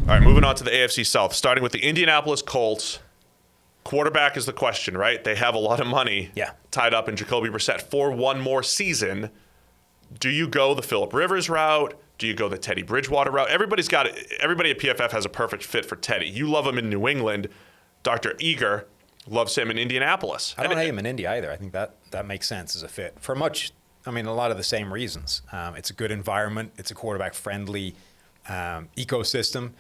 All right, moving on to the AFC South, starting with the Indianapolis Colts. Quarterback is the question, right? They have a lot of money tied up in Jacoby Brissett for one more season. Do you go the Phillip Rivers route? Do you go the Teddy Bridgewater route? Everybody at PFF has a perfect fit for Teddy. You love him in New England. Dr. Eager loves him in Indianapolis. I don't hate him in Indy either. I think that makes sense as a fit for a lot of the same reasons. It's a good environment. It's a quarterback-friendly ecosystem.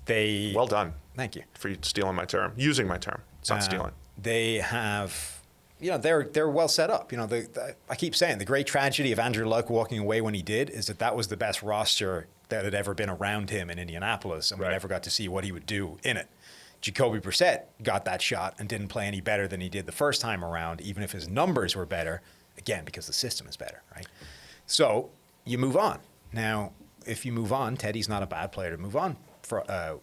Well done. Thank you. For stealing my term. Using my term. It's not stealing. They have, they're well set up. I keep saying the great tragedy of Andrew Luck walking away when he did is that was the best roster that had ever been around him in Indianapolis, and we never got to see what he would do in it. Jacoby Brissett got that shot and didn't play any better than he did the first time around, even if his numbers were better, again, because the system is better, right? So you move on. Now, if you move on, Teddy's not a bad player to move on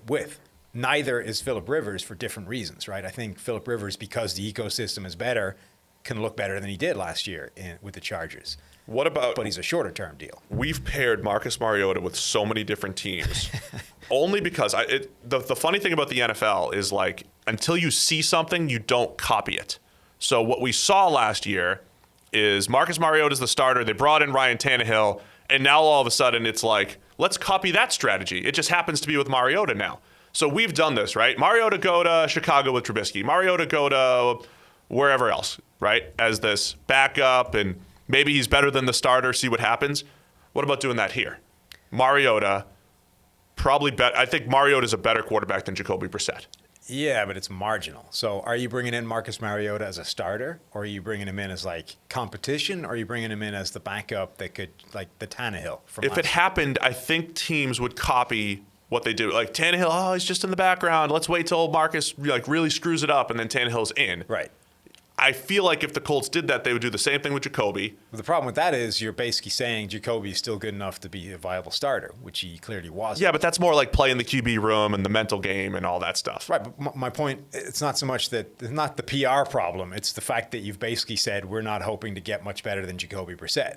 with. Neither is Phillip Rivers for different reasons, right? I think Phillip Rivers, because the ecosystem is better, can look better than he did last year with the Chargers. But he's a shorter-term deal. We've paired Marcus Mariota with so many different teams, only because the funny thing about the NFL is, like, until you see something, you don't copy it. So what we saw last year is Marcus Mariota's the starter. They brought in Ryan Tannehill, and now all of a sudden it's like, let's copy that strategy. It just happens to be with Mariota now. So we've done this, right? Mariota go to Chicago with Trubisky. Mariota go to wherever else, right, as this backup, and maybe he's better than the starter, see what happens. What about doing that here? Mariota, probably better. I think Mariota's a better quarterback than Jacoby Brissett. Yeah, but it's marginal. So are you bringing in Marcus Mariota as a starter, or are you bringing him in as, like, competition, or are you bringing him in as the backup that could, like, the Tannehill from If it happened, I think teams would copy what they do. Like, Tannehill, he's just in the background. Let's wait till Marcus, like, really screws it up, and then Tannehill's in. Right. I feel like if the Colts did that, they would do the same thing with Jacoby. The problem with that is you're basically saying Jacoby's still good enough to be a viable starter, which he clearly wasn't. Yeah, but that's more like playing the QB room and the mental game and all that stuff. Right, but my point, it's not so much that it's not the PR problem. It's the fact that you've basically said we're not hoping to get much better than Jacoby Brissett.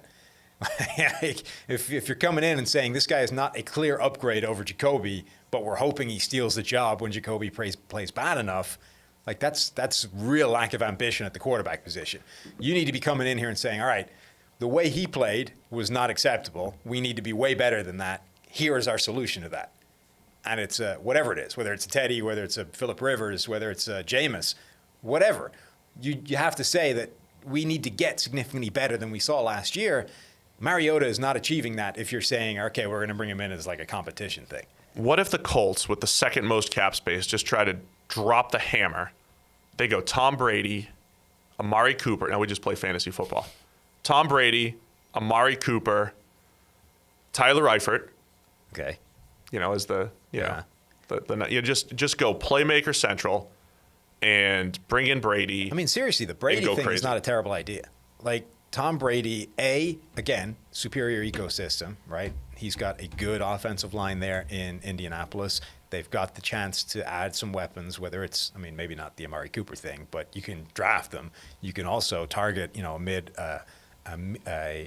if you're coming in and saying this guy is not a clear upgrade over Jacoby, but we're hoping he steals the job when Jacoby plays bad enough, like that's real lack of ambition at the quarterback position. You need to be coming in here and saying, all right, the way he played was not acceptable. We need to be way better than that. Here is our solution to that. And it's whatever it is, whether it's a Teddy, whether it's a Phillip Rivers, whether it's a Jameis, whatever. You have to say that we need to get significantly better than we saw last year. Mariota is not achieving that if you're saying, okay, we're going to bring him in as like a competition thing. What if the Colts, with the second most cap space, just try to drop the hammer? They go Tom Brady, Amari Cooper. Now we just play fantasy football. Tom Brady, Amari Cooper, Tyler Eifert. Okay. As the just go playmaker central and bring in Brady. I mean, seriously, the Brady thing is not a terrible idea. Like, Tom Brady, again, superior ecosystem, right? He's got a good offensive line there in Indianapolis. They've got the chance to add some weapons, whether it's, maybe not the Amari Cooper thing, but you can draft them. You can also target,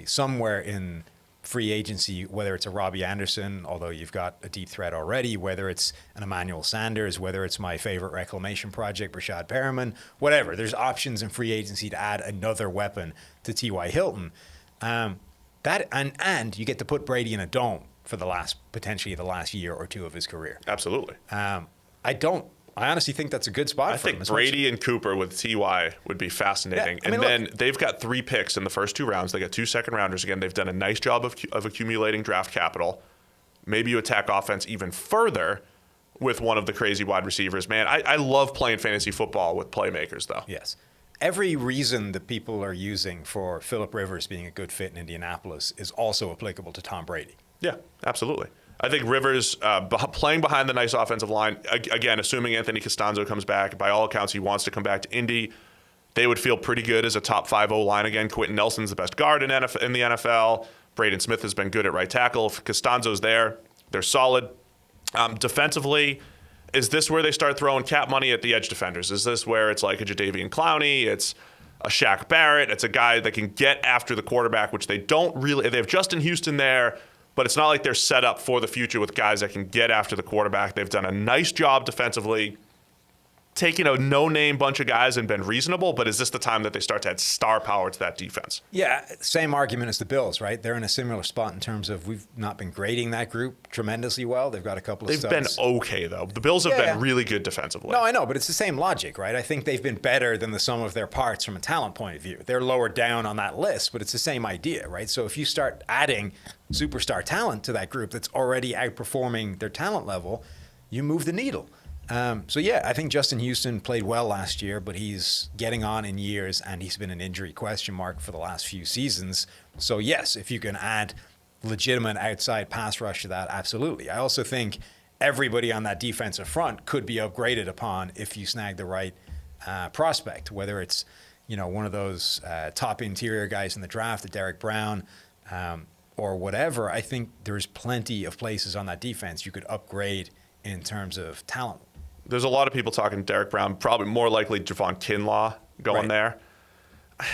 somewhere in free agency, whether it's a Robbie Anderson, although you've got a deep threat already, whether it's an Emmanuel Sanders, whether it's my favorite reclamation project, Rashad Perriman, whatever. There's options in free agency to add another weapon to T.Y. Hilton. And you get to put Brady in a dome for potentially the last year or two of his career. Absolutely. I honestly think that's a good spot for him. I think Brady and Cooper with T.Y. would be fascinating. Yeah, then they've got 3 picks in the first 2 rounds. They got 2 second-rounders. Again, they've done a nice job of accumulating draft capital. Maybe you attack offense even further with one of the crazy wide receivers. Man, I love playing fantasy football with playmakers, though. Yes. Every reason that people are using for Phillip Rivers being a good fit in Indianapolis is also applicable to Tom Brady. Yeah, absolutely. I think Rivers playing behind the nice offensive line, again, assuming Anthony Costanzo comes back, by all accounts he wants to come back to Indy, they would feel pretty good as a top 5 O-line again. Quentin Nelson's the best guard in the NFL. Braden Smith has been good at right tackle. If Costanzo's there, they're solid. Defensively, is this where they start throwing cap money at the edge defenders? Is this where it's like a Jadeveon Clowney? It's a Shaq Barrett. It's a guy that can get after the quarterback, which they don't really. They have Justin Houston there, but it's not like they're set up for the future with guys that can get after the quarterback. They've done a nice job defensively, taking a no-name bunch of guys and been reasonable, but is this the time that they start to add star power to that defense? Yeah, same argument as the Bills, right? They're in a similar spot in terms of we've not been grading that group tremendously well. They've got a couple of They've been okay, though. The Bills have been really good defensively. No, I know, but it's the same logic, right? I think they've been better than the sum of their parts from a talent point of view. They're lower down on that list, but it's the same idea, right? So if you start adding superstar talent to that group that's already outperforming their talent level, you move the needle. I think Justin Houston played well last year, but he's getting on in years, and he's been an injury question mark for the last few seasons. So yes, if you can add legitimate outside pass rush to that, absolutely. I also think everybody on that defensive front could be upgraded upon if you snag the right prospect, whether it's one of those top interior guys in the draft, the Derek Brown, or whatever. I think there's plenty of places on that defense you could upgrade in terms of talent. There's a lot of people talking Derek Brown, probably more likely Javon Kinlaw going there.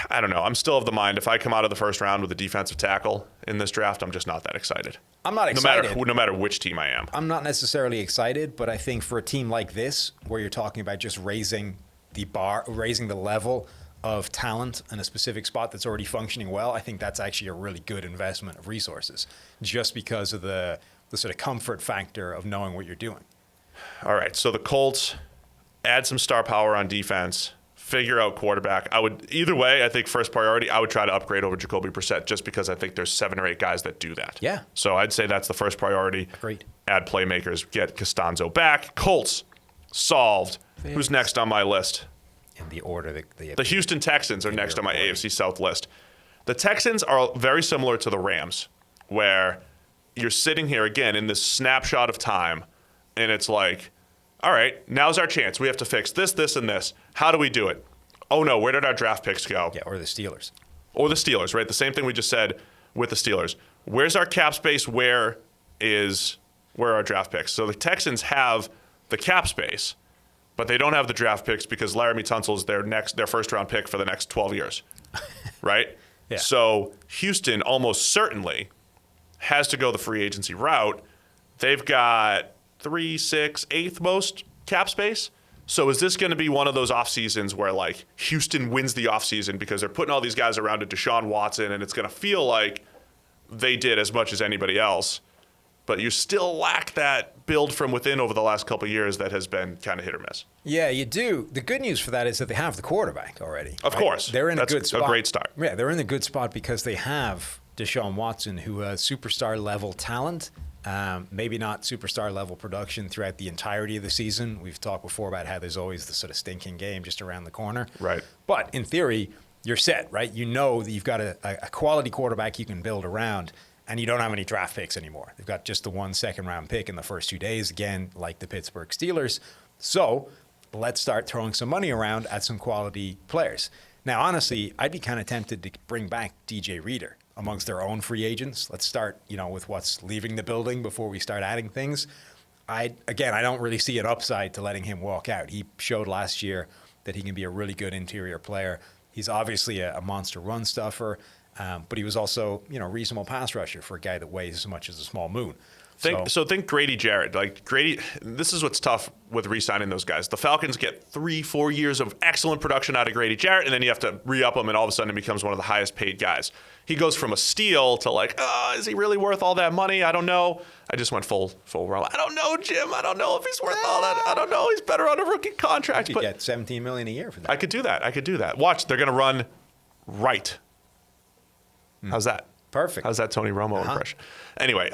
I don't know. I'm still of the mind if I come out of the first round with a defensive tackle in this draft, I'm just not that excited. I'm not excited. No matter which team I am. I'm not necessarily excited, but I think for a team like this, where you're talking about just raising the bar, raising the level of talent in a specific spot that's already functioning well, I think that's actually a really good investment of resources, just because of the sort of comfort factor of knowing what you're doing. All right, so the Colts add some star power on defense, figure out quarterback. Either way, I think first priority, I would try to upgrade over Jacoby Brissett just because I think there's 7 or 8 guys that do that. Yeah. So I'd say that's the first priority. Agreed. Add playmakers, get Costanzo back. Colts, solved. Thanks. Who's next on my list? In the order the Houston Texans are next on my AFC South list. The Texans are very similar to the Rams, where you're sitting here again in this snapshot of time, and it's like, all right, now's our chance. We have to fix this, this, and this. How do we do it? Oh, no, where did our draft picks go? Yeah, or the Steelers. Or the Steelers, right? The same thing we just said with the Steelers. Where's our cap space? Where are our draft picks? So the Texans have the cap space, but they don't have the draft picks because Laramie Tunsil's their first-round pick for the next 12 years, right? Yeah. So Houston almost certainly has to go the free agency route. They've got 3, 6, 8th most cap space. So is this going to be one of those off seasons where like Houston wins the off season because they're putting all these guys around to Deshaun Watson, and it's going to feel like they did as much as anybody else, but you still lack that build from within over the last couple of years that has been kind of hit or miss. Yeah, you do. The good news for that is that they have the quarterback already. Of course. They're in a good spot. That's a great start. Yeah, they're in a good spot because they have Deshaun Watson, who has superstar level talent. Maybe not superstar level production throughout the entirety of the season. We've talked before about how there's always the sort of stinking game just around the corner. Right. But in theory, you're set, right? You know that you've got a quality quarterback you can build around, and you don't have any draft picks anymore. They've got just the 1 second-round pick in the first 2 days, again, like the Pittsburgh Steelers. So let's start throwing some money around at some quality players. Now, honestly, I'd be kind of tempted to bring back DJ Reader amongst their own free agents. Let's start, with what's leaving the building before we start adding things. I don't really see an upside to letting him walk out. He showed last year that he can be a really good interior player. He's obviously a monster run stuffer, but he was also, reasonable pass rusher for a guy that weighs as much as a small moon. Think Grady Jarrett. Like Grady, this is what's tough with re-signing those guys. The Falcons get 3-4 years of excellent production out of Grady Jarrett, and then you have to re-up him, and all of a sudden he becomes one of the highest paid guys. He goes from a steal to like, is he really worth all that money? I don't know. I just went full roll. I don't know, Jim. I don't know if he's worth all that. I don't know. He's better on a rookie contract. You could get $17 million a year for that. I could do that. Watch, they're going to run right. How's that? Perfect. How's that Tony Romo impression? Anyway,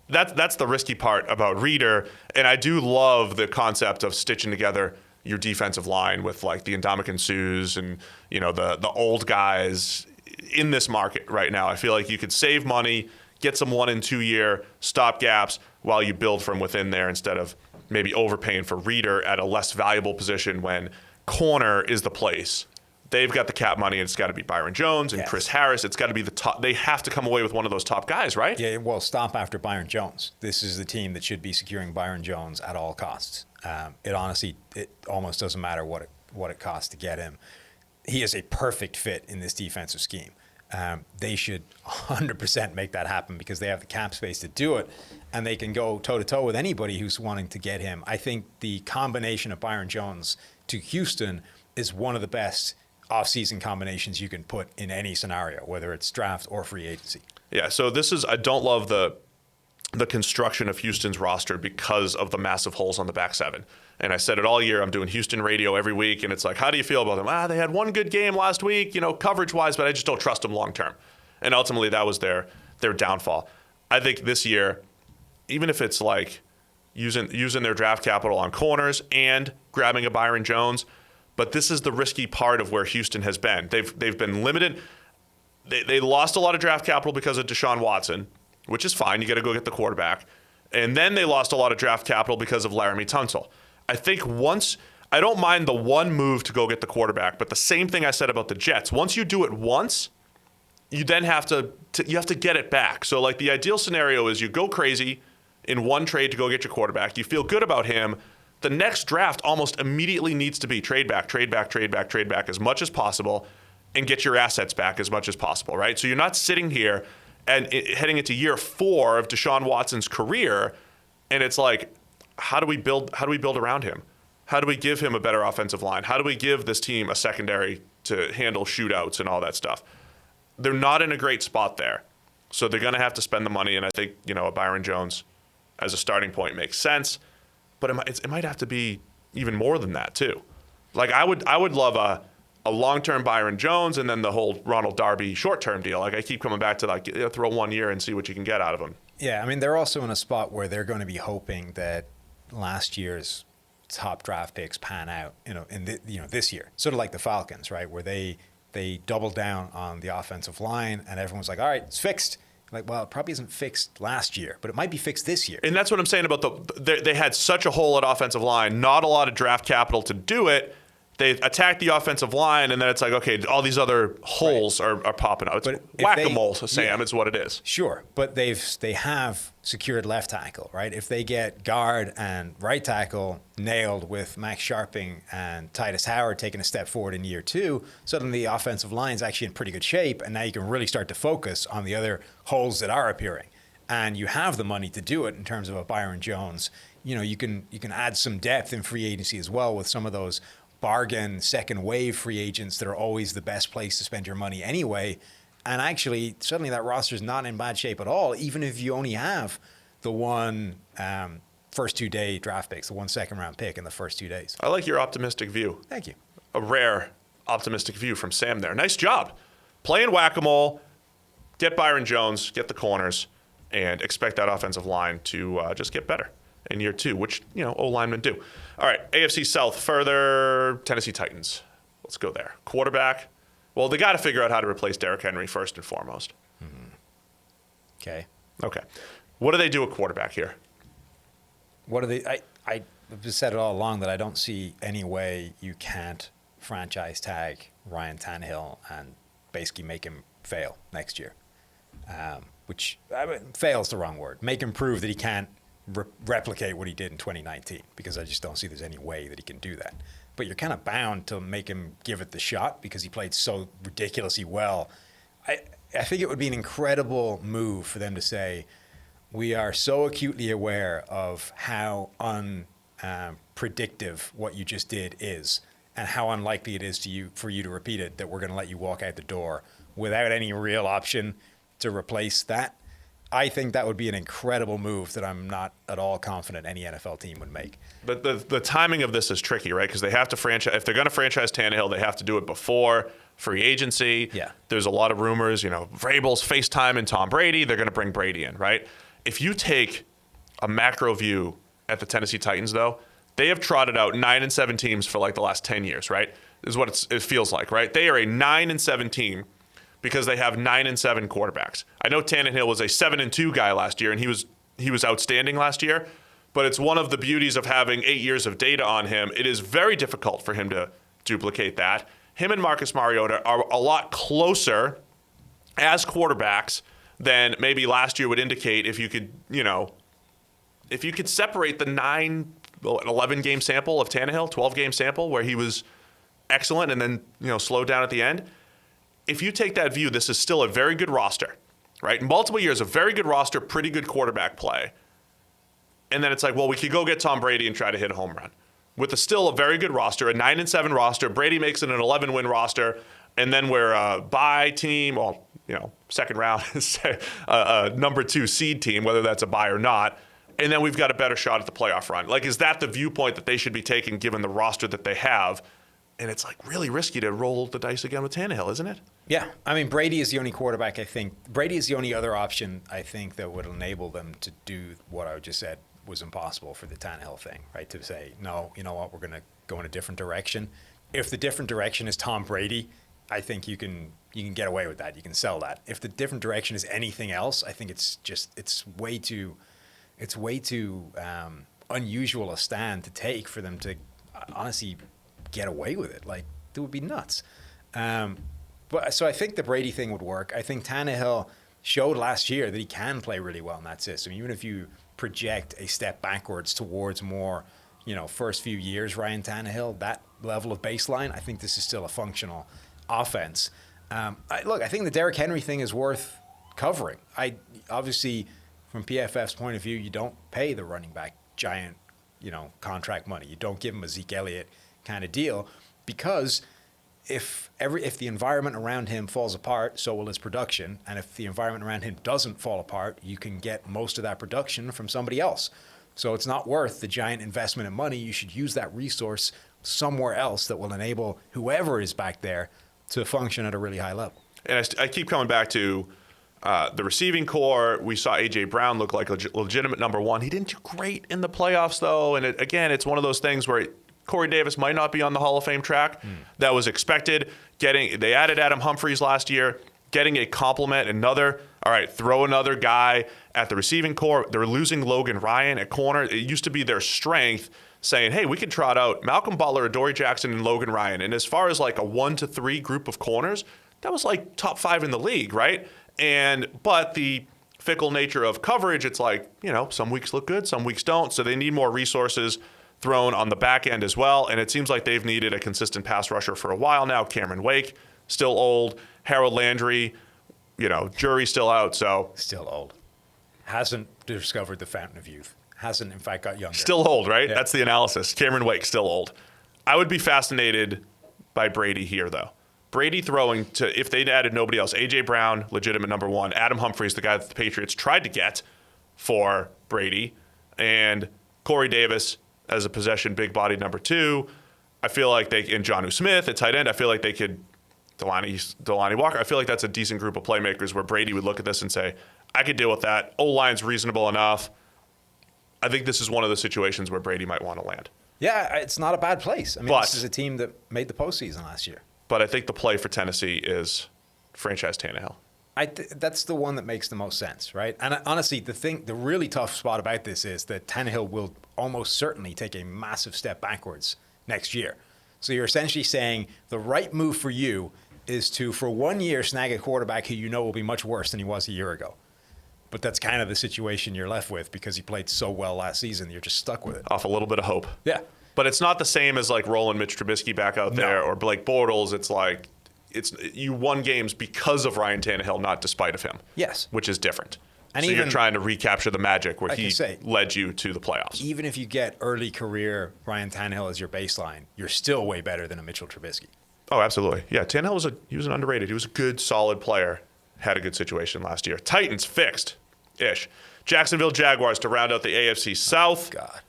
that's the risky part about Reader, and I do love the concept of stitching together your defensive line with like the Ndamukong Suhs and the old guys in this market right now. I feel like you could save money, get some 1 and 2 year stopgaps while you build from within there instead of maybe overpaying for Reader at a less valuable position when corner is the place. They've got the cap money, and it's got to be Byron Jones and Chris Harris. It's got to be the top. They have to come away with one of those top guys, right? Yeah, well, stop after Byron Jones. This is the team that should be securing Byron Jones at all costs. It almost doesn't matter what it costs to get him. He is a perfect fit in this defensive scheme. They should 100% make that happen because they have the cap space to do it, and they can go toe-to-toe with anybody who's wanting to get him. I think the combination of Byron Jones to Houston is one of the best offseason combinations you can put in any scenario, whether it's draft or free agency. Yeah, so I don't love the construction of Houston's roster because of the massive holes on the back seven. And I said it all year. I'm doing Houston radio every week, and it's like, how do you feel about them? They had one good game last week, coverage-wise, but I just don't trust them long-term. And ultimately, that was their downfall. I think this year, even if it's like using their draft capital on corners and grabbing a Byron Jones, but this is the risky part of where Houston has been. They've been limited. They lost a lot of draft capital because of Deshaun Watson, which is fine. You got to go get the quarterback. And then they lost a lot of draft capital because of Laramie Tunsil. I think I don't mind the one move to go get the quarterback, but the same thing I said about the Jets. Once you do it once, you then have to get it back. So like the ideal scenario is you go crazy in one trade to go get your quarterback. You feel good about him. The next draft almost immediately needs to be trade back as much as possible and get your assets back as much as possible, right? So you're not sitting here and heading into year 4 of Deshaun Watson's career, and it's like, how do we build around him? How do we give him a better offensive line? How do we give this team a secondary to handle shootouts and all that stuff? They're not in a great spot there. So they're going to have to spend the money, and I think, a Byron Jones as a starting point makes sense, but it might have to be even more than that too. Like I would love a long-term Byron Jones and then the whole Ronald Darby short-term deal. Like I keep coming back to throw 1 year and see what you can get out of him. Yeah, I mean, they're also in a spot where they're going to be hoping that last year's top draft picks pan out, this year. Sort of like the Falcons, right, where they doubled down on the offensive line and everyone's like, all right, it's fixed. Like, well, it probably isn't fixed last year, but it might be fixed this year. And that's what I'm saying about they had such a hole at offensive line, not a lot of draft capital to do it. They attack the offensive line, and then it's like, okay, all these other holes are popping up. It's whack-a-mole, Sam, is what it is. Sure, but they have secured left tackle, right? If they get guard and right tackle nailed with Max Sharping and Titus Howard taking a step forward in year 2, suddenly the offensive line is actually in pretty good shape, and now you can really start to focus on the other holes that are appearing. And you have the money to do it in terms of a Byron Jones. You can add some depth in free agency as well with some of those bargain second wave free agents that are always the best place to spend your money anyway. And actually, suddenly that roster's not in bad shape at all, even if you only have the one first 2-day draft picks, the 1 second-round pick in the first 2 days. I like your optimistic view. Thank you. A rare optimistic view from Sam there. Nice job. Playing whack-a-mole, get Byron Jones, get the corners, and expect that offensive line to just get better in year 2, which, O-linemen do. All right, AFC South further, Tennessee Titans. Let's go there. Quarterback. Well, they got to figure out how to replace Derrick Henry first and foremost. Mm-hmm. Okay. What do they do at quarterback here? What do they? I've said it all along that I don't see any way you can't franchise tag Ryan Tannehill and basically make him fail next year. Fail is the wrong word. Make him prove that he can't replicate what he did in 2019, because I just don't see there's any way that he can do that. But you're kind of bound to make him give it the shot because he played so ridiculously well. I think it would be an incredible move for them to say, we are so acutely aware of how unpredictive what you just did is and how unlikely it is for you to repeat it, that we're going to let you walk out the door without any real option to replace that. I think that would be an incredible move that I'm not at all confident any NFL team would make. But the timing of this is tricky, right? Because they have to franchise. If they're going to franchise Tannehill, they have to do it before free agency. Yeah. There's a lot of rumors, Vrabel's FaceTime and Tom Brady. They're going to bring Brady in, right? If you take a macro view at the Tennessee Titans, though, they have trotted out 9-7 teams for like the last 10 years, right? Is what it feels like, right? They are a 9-7 team because they have 9-7 quarterbacks. I know Tannehill was a 7-2 guy last year, and he was outstanding last year. But it's one of the beauties of having 8 years of data on him. It is very difficult for him to duplicate that. Him and Marcus Mariota are a lot closer as quarterbacks than maybe last year would indicate. If you could separate the 11 game sample of Tannehill, 12 game sample where he was excellent and then slowed down at the end. if you take that view, this is still a very good roster, right? In multiple years, a very good roster, pretty good quarterback play. And then it's like, well, we could go get Tom Brady and try to hit a home run. With still a very good roster, a 9-7 roster, Brady makes it an 11-win roster, and then we're a bye team, well, second round, a number 2 seed team, whether that's a bye or not, and then we've got a better shot at the playoff run. Like, is that the viewpoint that they should be taking given the roster that they have? And it's like really risky to roll the dice again with Tannehill, isn't it? Yeah. I mean, Brady is the only quarterback, I think. Brady is the only other option, I think, that would enable them to do what I just said was impossible for the Tannehill thing, right? To say, no, you know what, we're going to go in a different direction. If the different direction is Tom Brady, I think you can get away with that. You can sell that. If the different direction is anything else, I think it's way too unusual a stand to take for them to honestly get away with it. Like, it would be nuts. So I think the Brady thing would work. I think Tannehill showed last year that he can play really well in that system. Even if you project a step backwards towards more, first few years Ryan Tannehill, that level of baseline, I think this is still a functional offense. I think the Derrick Henry thing is worth covering. Obviously, from PFF's point of view, you don't pay the running back giant, contract money. You don't give him a Zeke Elliott kind of deal, because if the environment around him falls apart, so will his production. And if the environment around him doesn't fall apart, you can get most of that production from somebody else. So it's not worth the giant investment in money. You should use that resource somewhere else that will enable whoever is back there to function at a really high level. And I keep coming back to the receiving core. We saw A.J. Brown look like a legitimate number 1. He didn't do great in the playoffs, though. And it's one of those things where Corey Davis might not be on the Hall of Fame track. That was expected. They added Adam Humphries last year, getting a compliment, throw another guy at the receiving core. They're losing Logan Ryan at corner. It used to be their strength, saying, hey, we could trot out Malcolm Butler, Adoree Jackson, and Logan Ryan. And as far as like a 1 to 3 group of corners, that was like top 5 in the league, right? But the fickle nature of coverage, it's like, some weeks look good, some weeks don't. So they need more resources thrown on the back end as well. And it seems like they've needed a consistent pass rusher for a while now. Cameron Wake, still old. Harold Landry, jury's still out. So still old. Hasn't discovered the fountain of youth. Hasn't, in fact, got younger. Still old, right? Yeah. That's the analysis. Cameron Wake, still old. I would be fascinated by Brady here, though. Brady throwing to, if they'd added nobody else, A.J. Brown, legitimate number 1. Adam Humphries, the guy that the Patriots tried to get for Brady. And Corey Davis as a possession, big-bodied number 2. I feel like and Jonnu Smith at tight end, I feel like they could, Delanie Walker, I feel like that's a decent group of playmakers where Brady would look at this and say, I could deal with that. O-line's reasonable enough. I think this is one of the situations where Brady might want to land. Yeah, it's not a bad place. I mean, this is a team that made the postseason last year. But I think the play for Tennessee is franchise Tannehill. That's the one that makes the most sense, right? And honestly, the really tough spot about this is that Tannehill will almost certainly take a massive step backwards next year. So you're essentially saying the right move for you is to, for 1 year, snag a quarterback who will be much worse than he was a year ago. But that's kind of the situation you're left with because he played so well last season. You're just stuck with it. Off a little bit of hope. Yeah. But it's not the same as like rolling Mitch Trubisky back out there or Blake Bortles. It's like you won games because of Ryan Tannehill, not despite of him. Yes. Which is different. And so even, you're trying to recapture the magic where he led you to the playoffs. Even if you get early career Ryan Tannehill as your baseline, you're still way better than a Mitchell Trubisky. Oh, absolutely. Yeah, Tannehill was an underrated. He was a good, solid player. Had a good situation last year. Titans fixed-ish. Jacksonville Jaguars to round out the AFC South. Oh, God.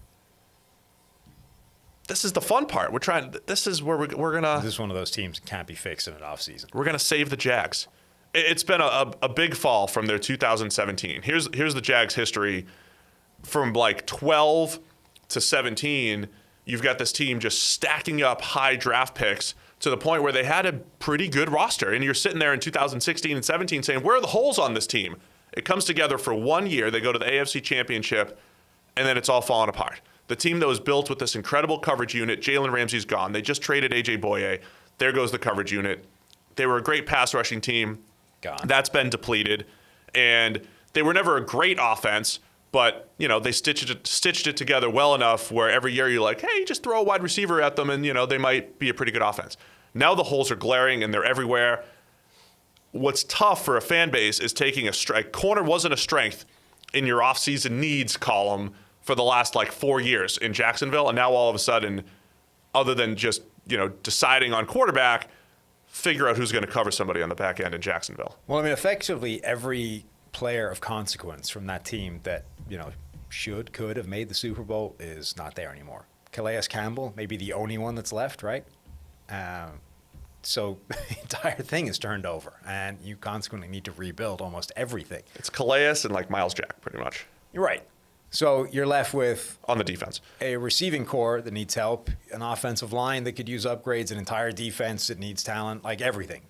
This is the fun part. This is where we're gonna. This is one of those teams that can't be fixed in an offseason. We're gonna save the Jags. It's been a big fall from their 2017. Here's the Jags' history from like 12 to 17. You've got this team just stacking up high draft picks to the point where they had a pretty good roster. And you're sitting there in 2016 and 17 saying, where are the holes on this team? It comes together for 1 year. They go to the AFC Championship, and then it's all falling apart. The team that was built with this incredible coverage unit, Jalen Ramsey's gone. They just traded A.J. Boye. There goes the coverage unit. They were a great pass rushing team. Gone. That's been depleted. And they were never a great offense, but, they stitched it together well enough where every year you're like, hey, just throw a wide receiver at them and, they might be a pretty good offense. Now the holes are glaring and they're everywhere. what's tough for a fan base is taking a strike. Corner wasn't a strength in your offseason needs column for the last 4 years in Jacksonville, and now all of a sudden, other than just deciding on quarterback, figure out who's going to cover somebody on the back end in Jacksonville. Well, I mean, effectively every player of consequence from that team that could have made the Super Bowl is not there anymore. Calais Campbell may be the only one that's left, right? So the entire thing is turned over, and you consequently need to rebuild almost everything. It's Calais and Miles Jack, pretty much. You're right. So you're left with on the defense a receiving core that needs help, an offensive line that could use upgrades, an entire defense that needs talent, everything.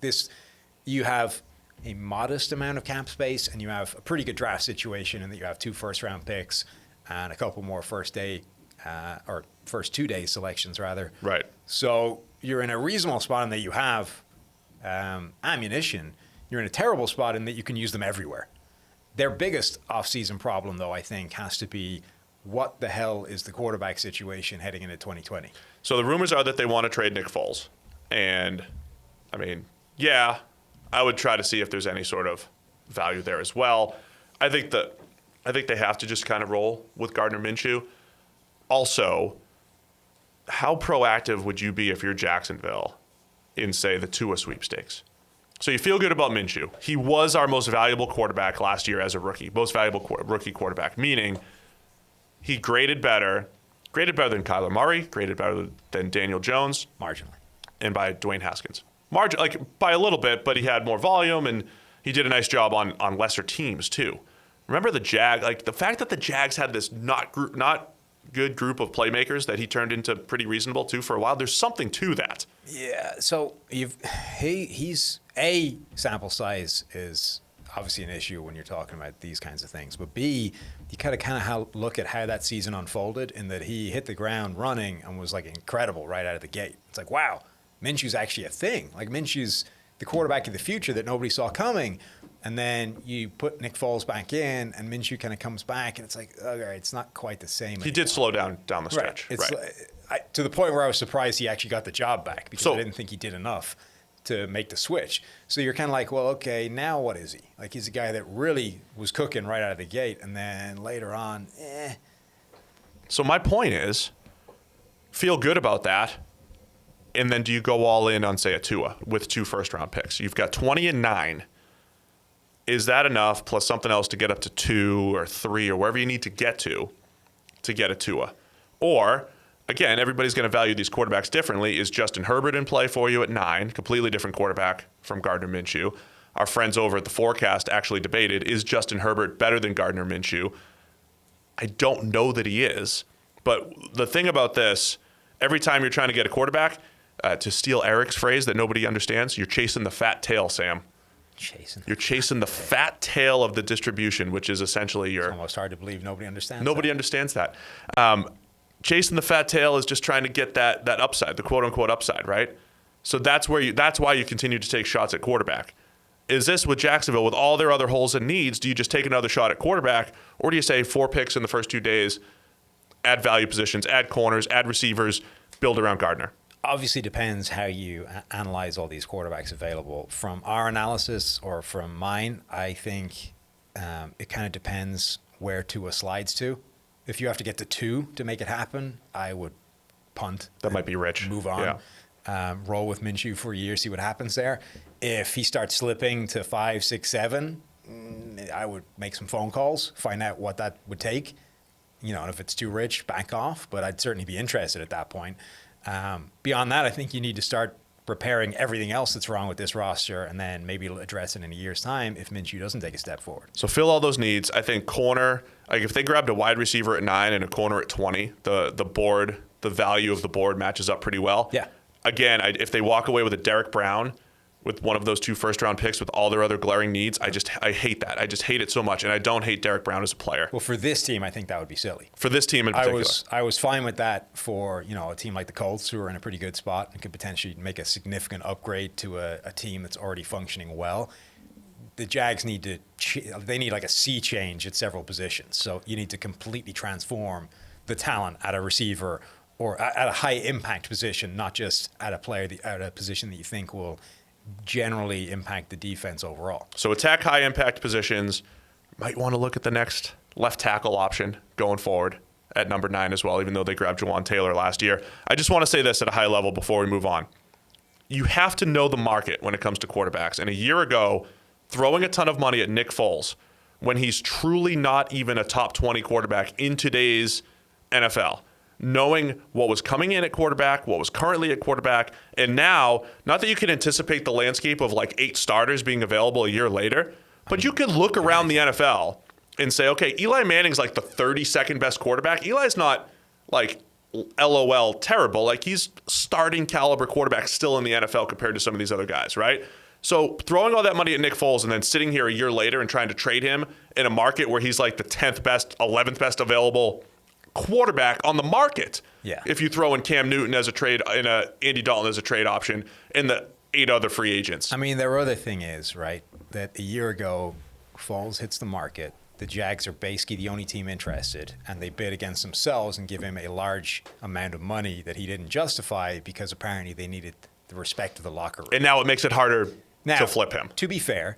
You have a modest amount of cap space, and you have a pretty good draft situation in that you have 2 first-round picks and a couple more first 2 day selections rather. Right. So you're in a reasonable spot in that you have ammunition. You're in a terrible spot in that you can use them everywhere. Their biggest offseason problem, though, I think, has to be what the hell is the quarterback situation heading into 2020? So the rumors are that they want to trade Nick Foles. And, I would try to see if there's any sort of value there as well. I think they have to just kind of roll with Gardner Minshew. Also, how proactive would you be if you're Jacksonville in, say, the Tua sweepstakes? So you feel good about Minshew. He was our most valuable quarterback last year as a rookie, most valuable rookie quarterback, meaning he graded better than Kyler Murray, graded better than Daniel Jones. Marginally. And by Dwayne Haskins. By a little bit, but he had more volume, and he did a nice job on lesser teams, too. Remember the the fact that the Jags had this not good group of playmakers that he turned into pretty reasonable, too, for a while. There's something to that. Yeah, so he's A, sample size is obviously an issue when you're talking about these kinds of things. But B, you kind of look at how that season unfolded in that he hit the ground running and was incredible right out of the gate. It's wow, Minshew's actually a thing. Minshew's the quarterback of the future that nobody saw coming. And then you put Nick Foles back in, and Minshew kind of comes back, and it's okay, it's not quite the same anymore. He did slow down the stretch. Right. To the point where I was surprised he actually got the job back because I didn't think he did enough to make the switch. So you're kind of well, okay, now what is he? He's a guy that really was cooking right out of the gate, and then later on, So my point is, feel good about that, and then do you go all in on, say, a Tua with 2 first-round picks? You've got 20 and 9. Is that enough plus something else to get up to 2 or 3 or wherever you need to get get a Tua? Or, again, everybody's going to value these quarterbacks differently. Is Justin Herbert in play for you at 9? Completely different quarterback from Gardner Minshew. Our friends over at the Forecast actually debated, is Justin Herbert better than Gardner Minshew? I don't know that he is. But the thing about this, every time you're trying to get a quarterback, to steal Eric's phrase that nobody understands, you're chasing the fat tail, Sam. You're chasing the fat tail of the distribution, which is essentially your... It's almost hard to believe nobody understands that. Chasing the fat tail is just trying to get that upside, the quote-unquote upside, right? So that's why you continue to take shots at quarterback. Is this with Jacksonville, with all their other holes and needs, do you just take another shot at quarterback, or do you say 4 picks in the first 2 days, add value positions, add corners, add receivers, build around Gardner? Obviously depends how you analyze all these quarterbacks available. From our analysis or from mine, I think it kind of depends where Tua slides to. If you have to get to 2 to make it happen, I would punt. That might be rich. Move on. Yeah. Roll with Minshew for a year, see what happens there. If he starts slipping to 5, 6, 7, I would make some phone calls, find out what that would take. And if it's too rich, back off. But I'd certainly be interested at that point. Beyond that, I think you need to start repairing everything else that's wrong with this roster and then maybe address it in a year's time if Minshew doesn't take a step forward. So fill all those needs. I think corner, if they grabbed a wide receiver at 9 and a corner at 20, the value of the board matches up pretty well. Yeah. Again, if they walk away with a Derek Brown with one of those 2 first-round picks with all their other glaring needs, I hate that. I just hate it so much, and I don't hate Derek Brown as a player. Well, for this team, I think that would be silly. For this team in particular. I was fine with that for a team like the Colts, who are in a pretty good spot and could potentially make a significant upgrade to a team that's already functioning well. The Jags need a sea change at several positions. So you need to completely transform the talent at a receiver or at a high-impact position, not just at a player at a position that you think will generally impact the defense overall. So attack high impact positions. Might want to look at the next left tackle option going forward at number 9 as well, even though they grabbed Jawan Taylor last year. I just want to say this at a high level before we move on. You have to know the market when it comes to quarterbacks. And a year ago, throwing a ton of money at Nick Foles, when he's truly not even a top 20 quarterback in today's NFL, knowing what was coming in at quarterback, what was currently at quarterback, and now, not that you can anticipate the landscape of like 8 starters being available a year later, but you could look around the NFL and say, okay, Eli Manning's like the 32nd best quarterback. Eli's not like LOL terrible. Like he's starting caliber quarterback still in the NFL compared to some of these other guys, right? So throwing all that money at Nick Foles and then sitting here a year later and trying to trade him in a market where he's like the 10th best, 11th best available quarterback on the market. Yeah. If you throw in Cam Newton as a trade, Andy Dalton as a trade option, and the 8 other free agents. I mean, their other thing is, right, that a year ago, Foles hits the market. The Jags are basically the only team interested, and they bid against themselves and give him a large amount of money that he didn't justify because apparently they needed the respect of the locker room. And now it makes it harder to flip him. To be fair,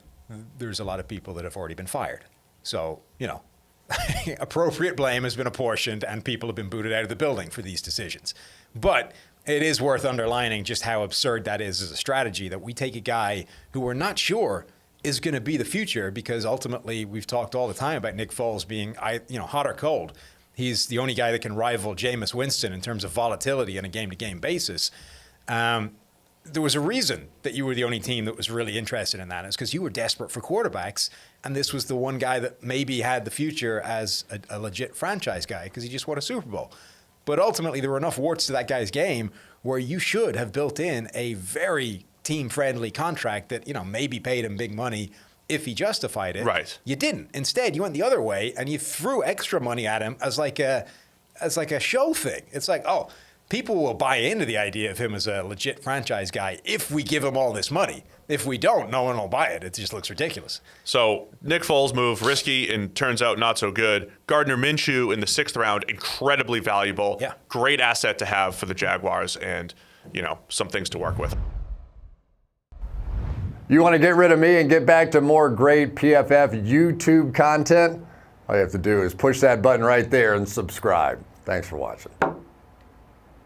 there's a lot of people that have already been fired. So, appropriate blame has been apportioned and people have been booted out of the building for these decisions. But it is worth underlining just how absurd that is as a strategy, that we take a guy who we're not sure is going to be the future, because ultimately we've talked all the time about Nick Foles being, hot or cold. He's the only guy that can rival Jameis Winston in terms of volatility on a game-to-game basis. There was a reason that you were the only team that was really interested in that. It's because you were desperate for quarterbacks, and this was the one guy that maybe had the future as a legit franchise guy because he just won a Super Bowl. But ultimately, there were enough warts to that guy's game where you should have built in a very team-friendly contract that, maybe paid him big money if he justified it. Right. You didn't. Instead, you went the other way and you threw extra money at him as like a show thing. It's like, oh, people will buy into the idea of him as a legit franchise guy if we give him all this money. If we don't, no one will buy it. It just looks ridiculous. So Nick Foles move, risky and turns out not so good. Gardner Minshew in the 6th round, incredibly valuable. Yeah. Great asset to have for the Jaguars and, some things to work with. You want to get rid of me and get back to more great PFF YouTube content? All you have to do is push that button right there and subscribe. Thanks for watching.